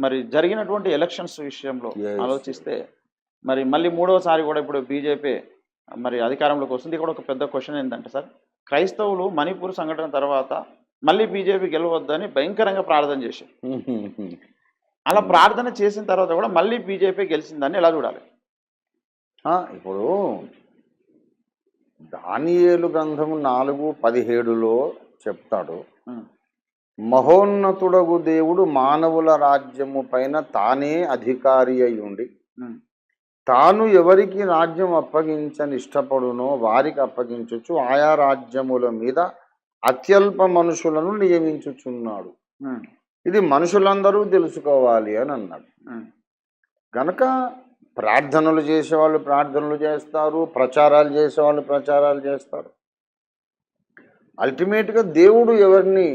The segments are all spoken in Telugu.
మరి జరిగినటువంటి ఎలక్షన్స్ విషయంలో Yes. ఆలోచిస్తే మరి మళ్ళీ మూడోసారి కూడా ఇప్పుడు బీజేపీ మరి అధికారంలోకి వస్తుంది. ఇక్కడ ఒక పెద్ద క్వశ్చన్ ఏంటంటే సార్, క్రైస్తవులు మణిపూర్ సంఘటన తర్వాత మళ్ళీ బీజేపీ గెలవద్దని భయంకరంగా ప్రార్థన చేశారు. అలా ప్రార్థన చేసిన తర్వాత కూడా మళ్ళీ బీజేపీ గెలిచిందని ఎలా చూడాలి? ఇప్పుడు దానియేలు గ్రంథము 4:17లో చెప్తాడు, మహోన్నతుడగు దేవుడు మానవుల రాజ్యము పైన తానే అధికారి అయి ఉండి తాను ఎవరికి రాజ్యం అప్పగించని ఇష్టపడునో వారికి అప్పగించచ్చు, ఆయా రాజ్యముల మీద అత్యల్ప మనుషులను నియమించుచున్నాడు. ఇది మనుషులందరూ తెలుసుకోవాలి అని అన్నాడు. కనుక ప్రార్థనలు చేసేవాళ్ళు ప్రార్థనలు చేస్తారు, ప్రచారాలు చేసేవాళ్ళు ప్రచారాలు చేస్తారు. అల్టిమేట్గా దేవుడు ఎవరిని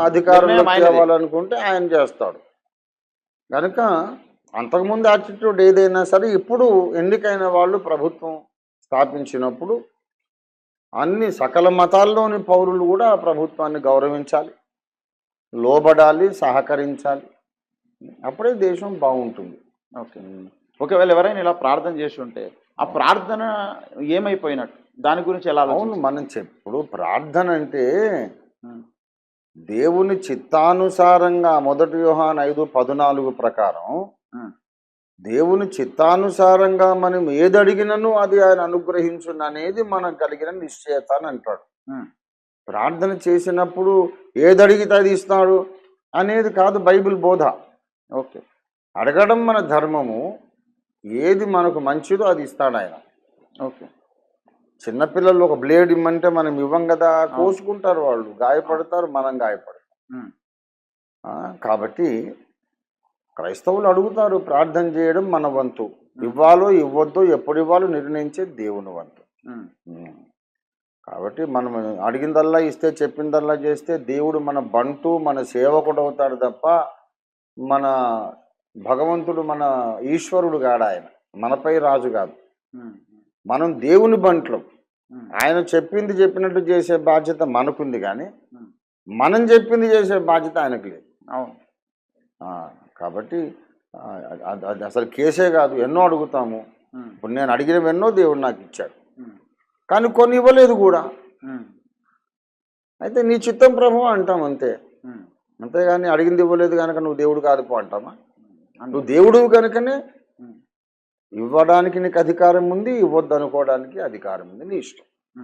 అధికారంలో తేవాలనుకుంటే ఆయన చేస్తాడు. కనుక అంతకుముందు యాటిట్యూడ్ ఏదైనా సరే, ఇప్పుడు ఎన్నికైన వాళ్ళు ప్రభుత్వం స్థాపించినప్పుడు అన్ని సకల మతాల్లోని పౌరులు కూడా ప్రభుత్వాన్ని గౌరవించాలి, లోబడాలి, సహకరించాలి. అప్పుడే దేశం బాగుంటుంది. ఒకవేళ ఎవరైనా ఇలా ప్రార్థన చేసి ఉంటే ఆ ప్రార్థన ఏమైపోయినట్టు, దాని గురించి ఎలా? అవును, మనం ఇప్పుడు ప్రార్థన అంటే దేవుని చిత్తానుసారంగా 1 యోహాను 5:14 ప్రకారం దేవుని చిత్తానుసారంగా మనం ఏది అడిగినను అది ఆయన అనుగ్రహించును అనేది మనకు కలిగిన నిశ్చయత అని అంటాడు. ప్రార్థన చేసినప్పుడు ఏది అడిగితే అది ఇస్తాడు అనేది కాదు బైబిల్ బోధ. అడగడం మన ధర్మము, ఏది మనకు మంచిదో అది ఇస్తాడు ఆయన. చిన్నపిల్లలు ఒక బ్లేడ్ ఇమ్మంటే మనం ఇవ్వం కదా, కోసుకుంటారు వాళ్ళు, గాయపడతారు, మనం గాయపడతాం. కాబట్టి క్రైస్తవులు అడుగుతారు, ప్రార్థన చేయడం మన వంతు. ఇవ్వాలో ఇవ్వద్దో ఎప్పుడు ఇవ్వాలో నిర్ణయించే దేవుని వంతు. కాబట్టి మనం అడిగిందల్లా ఇస్తే, చెప్పిందల్లా చేస్తే దేవుడు మన బంటు, మన సేవకుడు అవుతాడు తప్ప మన భగవంతుడు, మన ఈశ్వరుడు కాడు. ఆయన మనపై రాజు కాదు. మనం దేవుని బంట్లు. ఆయన చెప్పింది చెప్పినట్టు చేసే బాధ్యత మనకుంది, కానీ మనం చెప్పింది చేసే బాధ్యత ఆయనకు లేదు. కాబట్టి అది అసలు కేసే కాదు. ఎన్నో అడుగుతాము. ఇప్పుడు నేను అడిగినవెన్నో దేవుడు నాకు ఇచ్చాడు, కానీ కొన్ని ఇవ్వలేదు కూడా. అయితే నీ చిత్తం ప్రభు అంటాం అంతే. అంతేగాని అడిగింది ఇవ్వలేదు కనుక నువ్వు దేవుడు కాదుపో అంటామా? నువ్వు దేవుడు కనుకనే ఇవ్వడానికి నీకు అధికారం ఉంది, ఇవ్వద్దు అనుకోవడానికి అధికారం ఉంది, నీ ఇష్టం.